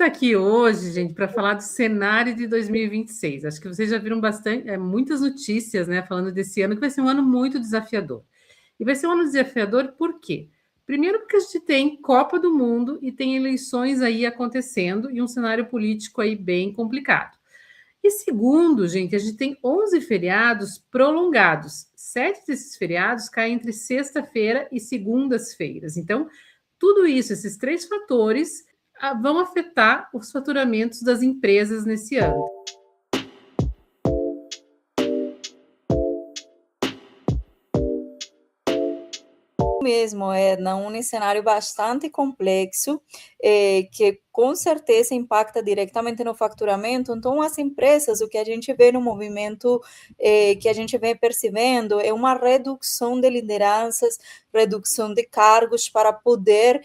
está aqui hoje, gente, para falar do cenário de 2026. Acho que vocês já viram muitas notícias, né, falando desse ano, que vai ser um ano muito desafiador. E vai ser um ano desafiador por quê? Primeiro, porque a gente tem Copa do Mundo e tem eleições aí acontecendo e um cenário político aí bem complicado. E segundo, gente, a gente tem 11 feriados prolongados. 7 desses feriados caem entre sexta-feira e segundas-feiras. Então, tudo isso, esses três fatores, vão afetar os faturamentos das empresas nesse ano. Mesmo, num cenário bastante complexo, que com certeza impacta diretamente no faturamento. Então, as empresas, o que a gente vê no movimento, que a gente vem percebendo, é uma redução de lideranças, redução de cargos para poder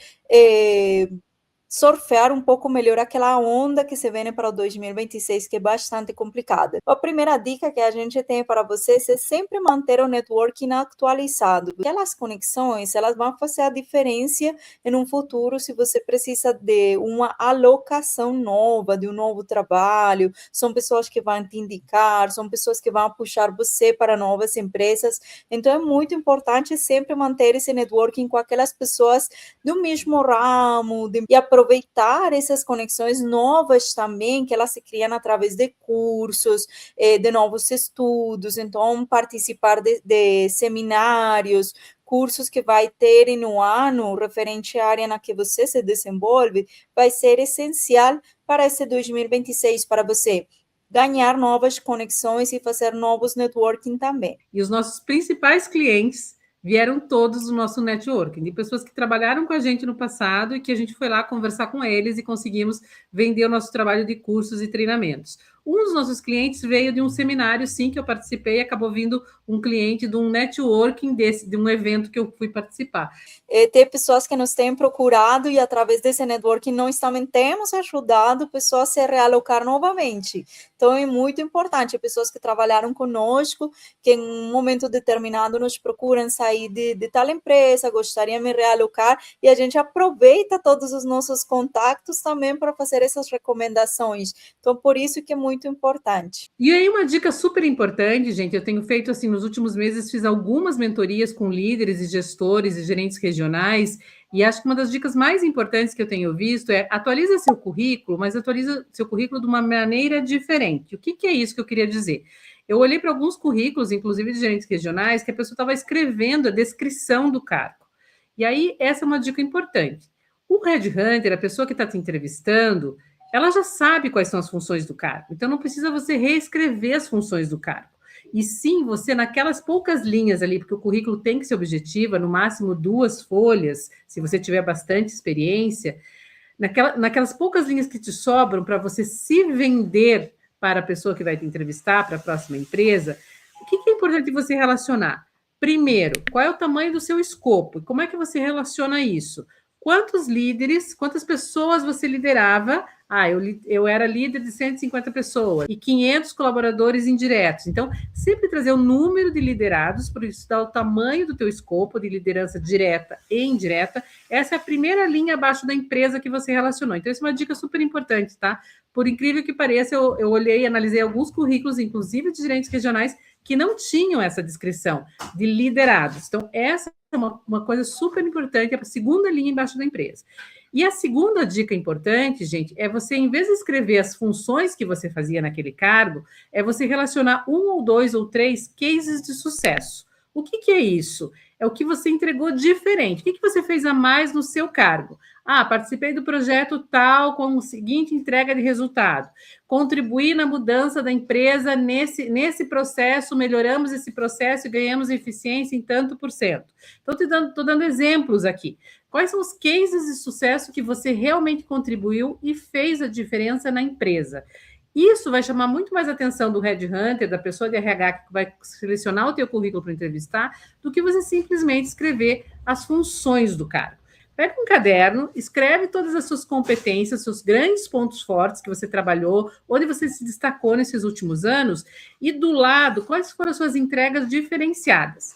surfear um pouco melhor aquela onda que se vem para o 2026, que é bastante complicada. A primeira dica que a gente tem para vocês é sempre manter o networking atualizado. Aquelas conexões, elas vão fazer a diferença em um futuro se você precisa de uma alocação nova, de um novo trabalho. São pessoas que vão te indicar, são pessoas que vão puxar você para novas empresas. Então, é muito importante sempre manter esse networking com aquelas pessoas do mesmo ramo, e aproveitar essas conexões novas também, que elas se criam através de cursos, de novos estudos. Então, participar de seminários, cursos que vai ter no ano, referente à área na que você se desenvolve, vai ser essencial para esse 2026, para você ganhar novas conexões e fazer novos networking também. E os nossos principais clientes vieram todos do nosso networking, de pessoas que trabalharam com a gente no passado e que a gente foi lá conversar com eles e conseguimos vender o nosso trabalho de cursos e treinamentos. Um dos nossos clientes veio de um seminário, sim, que eu participei, e acabou vindo um cliente de um networking de um evento que eu fui participar. Tem pessoas que nos têm procurado e, através desse networking, nós também temos ajudado pessoas a se realocar novamente. Então, é muito importante, pessoas que trabalharam conosco, que em um momento determinado nos procuram sair de tal empresa, gostariam de me realocar, e a gente aproveita todos os nossos contatos também para fazer essas recomendações. Então, por isso que é muito importante. E aí, uma dica super importante, gente, eu tenho feito assim, nos últimos meses, fiz algumas mentorias com líderes e gestores e gerentes regionais, e acho que uma das dicas mais importantes que eu tenho visto é atualiza seu currículo, mas atualiza seu currículo de uma maneira diferente. O que é isso que eu queria dizer? Eu olhei para alguns currículos, inclusive de gerentes regionais, que a pessoa estava escrevendo a descrição do cargo. E aí, essa é uma dica importante. O headhunter, a pessoa que está te entrevistando, ela já sabe quais são as funções do cargo. Então, não precisa você reescrever as funções do cargo. E sim, você, naquelas poucas linhas ali, porque o currículo tem que ser objetivo, no máximo 2 folhas, se você tiver bastante experiência, naquelas poucas linhas que te sobram para você se vender para a pessoa que vai te entrevistar, para a próxima empresa, o que é importante você relacionar? Primeiro, qual é o tamanho do seu escopo? Como é que você relaciona isso? Quantos líderes, quantas pessoas você liderava? Eu era líder de 150 pessoas e 500 colaboradores indiretos. Então, sempre trazer o número de liderados para estudar o tamanho do teu escopo de liderança direta e indireta. Essa é a primeira linha abaixo da empresa que você relacionou. Então, essa é uma dica super importante, tá? Por incrível que pareça, eu olhei e analisei alguns currículos, inclusive de gerentes regionais, que não tinham essa descrição de liderados. Então, essa é uma coisa super importante, é a segunda linha embaixo da empresa. E a segunda dica importante, gente, é você, em vez de escrever as funções que você fazia naquele cargo, é você relacionar 1 ou 2 ou 3 cases de sucesso. O que é isso? É o que você entregou diferente. O que você fez a mais no seu cargo? Participei do projeto tal com a seguinte entrega de resultado. Contribuí na mudança da empresa nesse processo, melhoramos esse processo e ganhamos eficiência em tanto por cento. Então, estou dando exemplos aqui. Quais são os cases de sucesso que você realmente contribuiu e fez a diferença na empresa? Isso vai chamar muito mais atenção do headhunter, da pessoa de RH que vai selecionar o teu currículo para entrevistar, do que você simplesmente escrever as funções do cargo. Pega um caderno, escreve todas as suas competências, seus grandes pontos fortes que você trabalhou, onde você se destacou nesses últimos anos, e do lado, quais foram as suas entregas diferenciadas.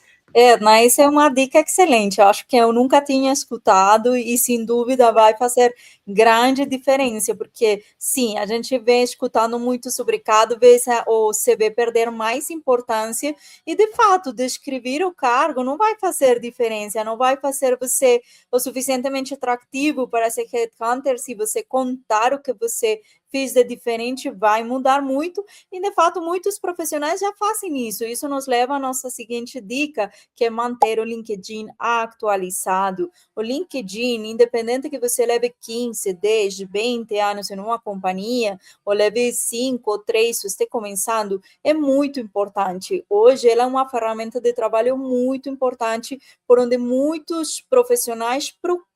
Mas é uma dica excelente. Eu acho que eu nunca tinha escutado e, sem dúvida, vai fazer grande diferença, porque sim, a gente vem escutando muito sobre cada vez o CV perder mais importância e, de fato, descrever o cargo não vai fazer diferença, não vai fazer você o suficientemente atrativo para ser headhunter se você contar o que você fez de diferente, vai mudar muito, e de fato muitos profissionais já fazem isso. Isso nos leva à nossa seguinte dica, que é manter o LinkedIn atualizado. O LinkedIn, independente que você leve 15, 10, 20 anos em uma companhia, ou leve 5 ou 3, se você está começando, é muito importante. Hoje ela é uma ferramenta de trabalho muito importante, por onde muitos profissionais procuram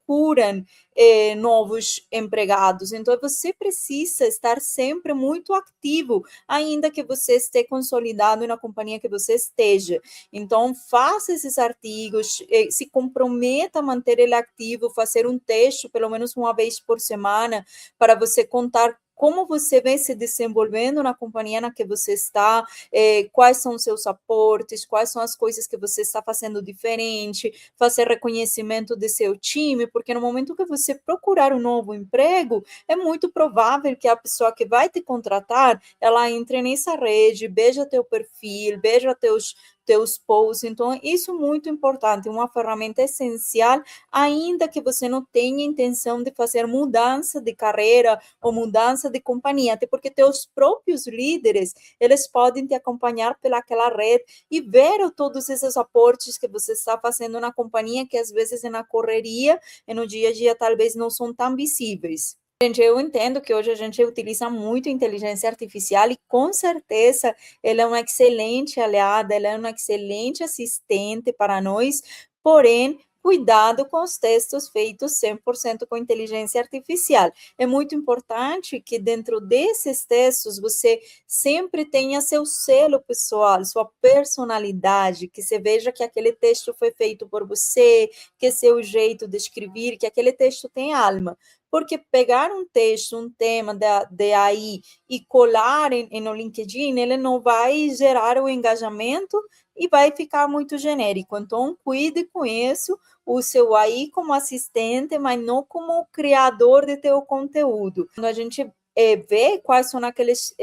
novos empregados. Então, você precisa estar sempre muito ativo, ainda que você esteja consolidado na companhia que você esteja. Então, faça esses artigos, se comprometa a manter ele ativo, fazer um texto pelo menos uma vez por semana, para você contar como você vem se desenvolvendo na companhia na que você está, quais são os seus aportes, quais são as coisas que você está fazendo diferente, fazer reconhecimento de seu time, porque no momento que você procurar um novo emprego, é muito provável que a pessoa que vai te contratar, ela entre nessa rede, veja teu perfil, veja teus posts. Então, isso é muito importante, uma ferramenta essencial, ainda que você não tenha intenção de fazer mudança de carreira ou mudança de companhia, até porque teus próprios líderes, eles podem te acompanhar pelaquela rede e ver todos esses aportes que você está fazendo na companhia, que às vezes é na correria e no dia a dia talvez não são tão visíveis. Gente, eu entendo que hoje a gente utiliza muito inteligência artificial e com certeza ela é uma excelente aliada, ela é uma excelente assistente para nós, porém, cuidado com os textos feitos 100% com inteligência artificial. É muito importante que dentro desses textos você sempre tenha seu selo pessoal, sua personalidade, que você veja que aquele texto foi feito por você, que seu jeito de escrever, que aquele texto tem alma. Porque pegar um texto, um tema de AI e colar no LinkedIn, ele não vai gerar o engajamento e vai ficar muito genérico. Então, cuide com isso, o seu AI como assistente, mas não como criador de teu conteúdo. Quando a gente ver quais são aqueles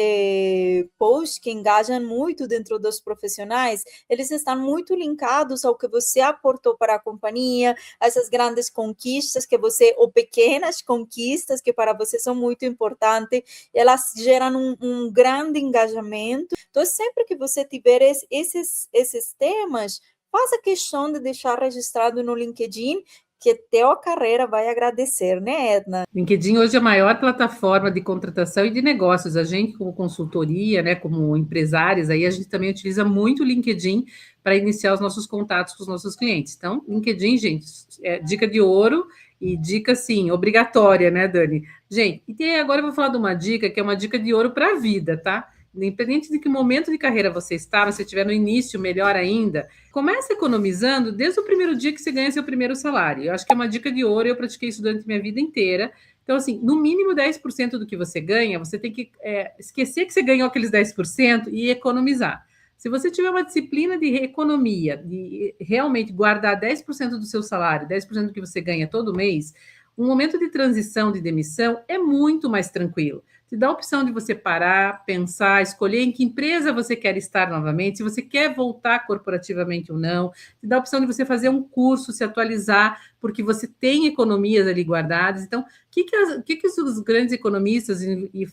posts que engajam muito dentro dos profissionais, eles estão muito linkados ao que você aportou para a companhia, essas grandes conquistas que você, ou pequenas conquistas que para você são muito importantes, elas geram um grande engajamento. Então, sempre que você tiver esses temas, faça questão de deixar registrado no LinkedIn, que teu carreira vai agradecer, né, Edna? LinkedIn hoje é a maior plataforma de contratação e de negócios. A gente, como consultoria, né, como empresários, aí a gente também utiliza muito o LinkedIn para iniciar os nossos contatos com os nossos clientes. Então, LinkedIn, gente, é dica de ouro e dica, sim, obrigatória, né, Dani? Gente, e agora eu vou falar de uma dica que é uma dica de ouro para a vida, tá? Independente de que momento de carreira você está, se estiver no início, melhor ainda, comece economizando desde o primeiro dia que você ganha seu primeiro salário. Eu acho que é uma dica de ouro, eu pratiquei isso durante minha vida inteira. Então, assim, no mínimo 10% do que você ganha, você tem que esquecer que você ganhou aqueles 10% e economizar. Se você tiver uma disciplina de economia, de realmente guardar 10% do seu salário, 10% do que você ganha todo mês, um momento de transição, de demissão, é muito mais tranquilo. Te dá a opção de você parar, pensar, escolher em que empresa você quer estar novamente, se você quer voltar corporativamente ou não. Te dá a opção de você fazer um curso, se atualizar, porque você tem economias ali guardadas. Então, o que os grandes economistas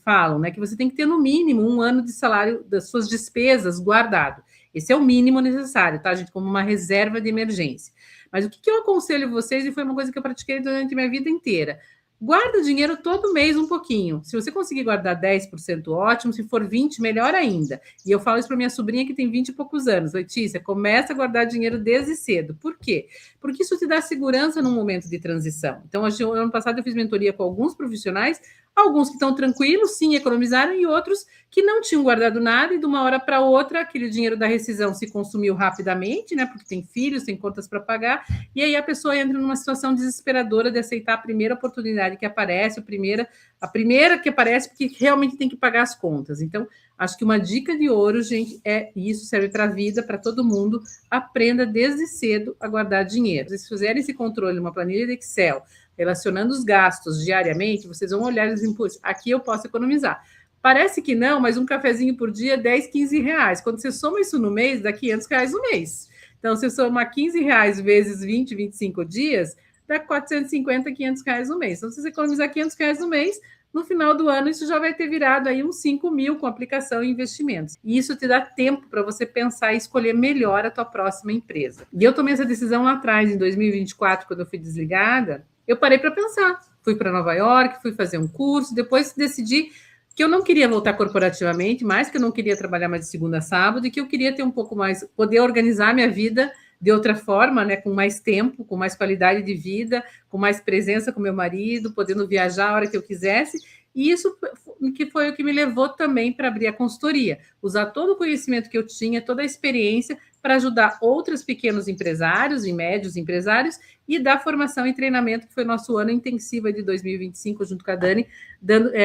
falam? Né? Que você tem que ter, no mínimo, 1 ano de salário das suas despesas guardado. Esse é o mínimo necessário, tá, gente? Como uma reserva de emergência. Mas o que eu aconselho vocês, e foi uma coisa que eu pratiquei durante minha vida inteira, guarda dinheiro todo mês um pouquinho. Se você conseguir guardar 10%, ótimo. Se for 20%, melhor ainda. E eu falo isso para minha sobrinha que tem 20 e poucos anos. Letícia, começa a guardar dinheiro desde cedo. Por quê? Porque isso te dá segurança num momento de transição. Então, ano passado eu fiz mentoria com alguns profissionais, alguns que estão tranquilos, sim, economizaram, e outros que não tinham guardado nada, e de uma hora para outra, aquele dinheiro da rescisão se consumiu rapidamente, né? Porque tem filhos, tem contas para pagar, e aí a pessoa entra numa situação desesperadora de aceitar a primeira oportunidade que aparece, a primeira que aparece, porque realmente tem que pagar as contas. Então, acho que uma dica de ouro, gente, e isso serve para a vida, para todo mundo, aprenda desde cedo a guardar dinheiro. Se fizerem esse controle numa planilha de Excel, relacionando os gastos diariamente, vocês vão olhar e dizer, aqui eu posso economizar. Parece que não, mas um cafezinho por dia é 10, 15 reais. Quando você soma isso no mês, dá 500 reais no mês. Então, se eu somar 15 reais vezes 20, 25 dias, dá 450, 500 reais no mês. Então, se você economizar 500 reais no mês, no final do ano, isso já vai ter virado aí uns 5 mil com aplicação e investimentos. E isso te dá tempo para você pensar e escolher melhor a tua próxima empresa. E eu tomei essa decisão lá atrás, em 2024, quando eu fui desligada, eu parei para pensar. Fui para Nova York, fui fazer um curso, depois decidi que eu não queria voltar corporativamente, mais que eu não queria trabalhar mais de segunda a sábado e que eu queria ter um pouco mais, poder organizar minha vida de outra forma, né, com mais tempo, com mais qualidade de vida, com mais presença com meu marido, podendo viajar a hora que eu quisesse. E isso que foi o que me levou também para abrir a consultoria, usar todo o conhecimento que eu tinha, toda a experiência para ajudar outros pequenos empresários e médios empresários e dar formação e treinamento, que foi nosso ano intensivo de 2025, junto com a Dani,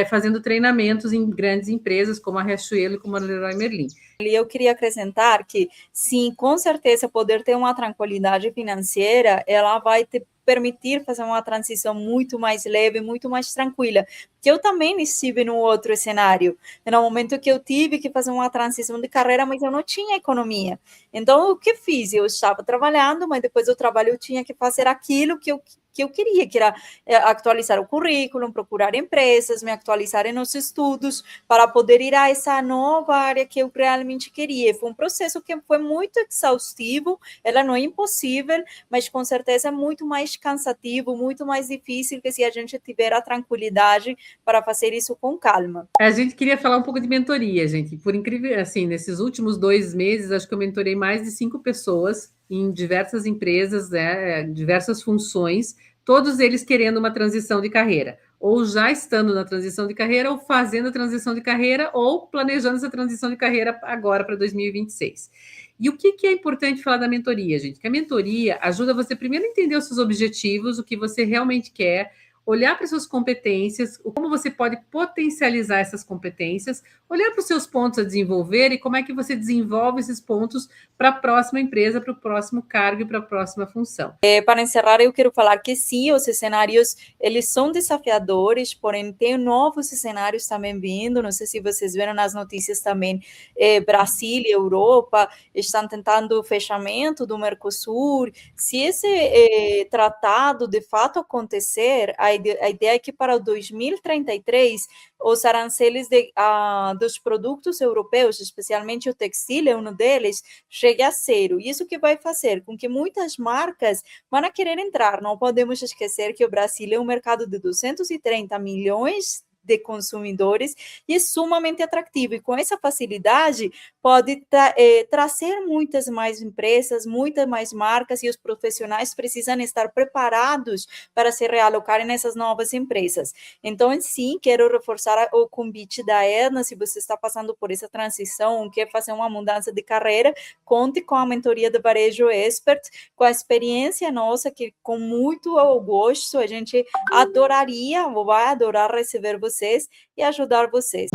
fazendo treinamentos em grandes empresas como a Riachuelo e como a Leroy Merlin. E eu queria acrescentar que, sim, com certeza, poder ter uma tranquilidade financeira, ela vai te permitir fazer uma transição muito mais leve, muito mais tranquila. Que eu também estive no outro cenário, no momento que eu tive que fazer uma transição de carreira, mas eu não tinha economia. Então, o que fiz? Eu estava trabalhando, mas depois do trabalho eu tinha que fazer aquilo que eu queria, que era atualizar o currículo, procurar empresas, me atualizar nos estudos, para poder ir a essa nova área que eu realmente queria. Foi um processo que foi muito exaustivo, ela não é impossível, mas com certeza é muito mais cansativo, muito mais difícil que se a gente tiver a tranquilidade para fazer isso com calma. A gente queria falar um pouco de mentoria, gente. Por incrível, assim, nesses últimos 2 meses, acho que eu mentorei mais de 5 pessoas em diversas empresas, diversas funções, todos eles querendo uma transição de carreira, ou já estando na transição de carreira, ou fazendo a transição de carreira, ou planejando essa transição de carreira agora para 2026. E o que é importante falar da mentoria, gente? Que a mentoria ajuda você primeiro a entender os seus objetivos, o que você realmente quer, olhar para as suas competências, como você pode potencializar essas competências, olhar para os seus pontos a desenvolver e como é que você desenvolve esses pontos para a próxima empresa, para o próximo cargo e para a próxima função. Para encerrar, eu quero falar que sim, os cenários, eles são desafiadores, porém tem novos cenários também vindo, não sei se vocês viram nas notícias também, Brasil e Europa estão tentando o fechamento do Mercosul. Se esse tratado de fato acontecer, a ideia é que para o 2033 os aranceles dos produtos europeus, especialmente o textil, é um deles, chegue a zero. Isso que vai fazer com que muitas marcas vão querer entrar. Não podemos esquecer que o Brasil é um mercado de 230 milhões de consumidores e é sumamente atrativo. E com essa facilidade pode trazer muitas mais empresas, muitas mais marcas, e os profissionais precisam estar preparados para se realocarem nessas novas empresas. Então, sim, quero reforçar o convite da Edna. Se você está passando por essa transição, quer fazer uma mudança de carreira, conte com a mentoria do Varejo Expert, com a experiência nossa, que com muito gosto a gente adoraria, vai adorar receber vocês e ajudar vocês.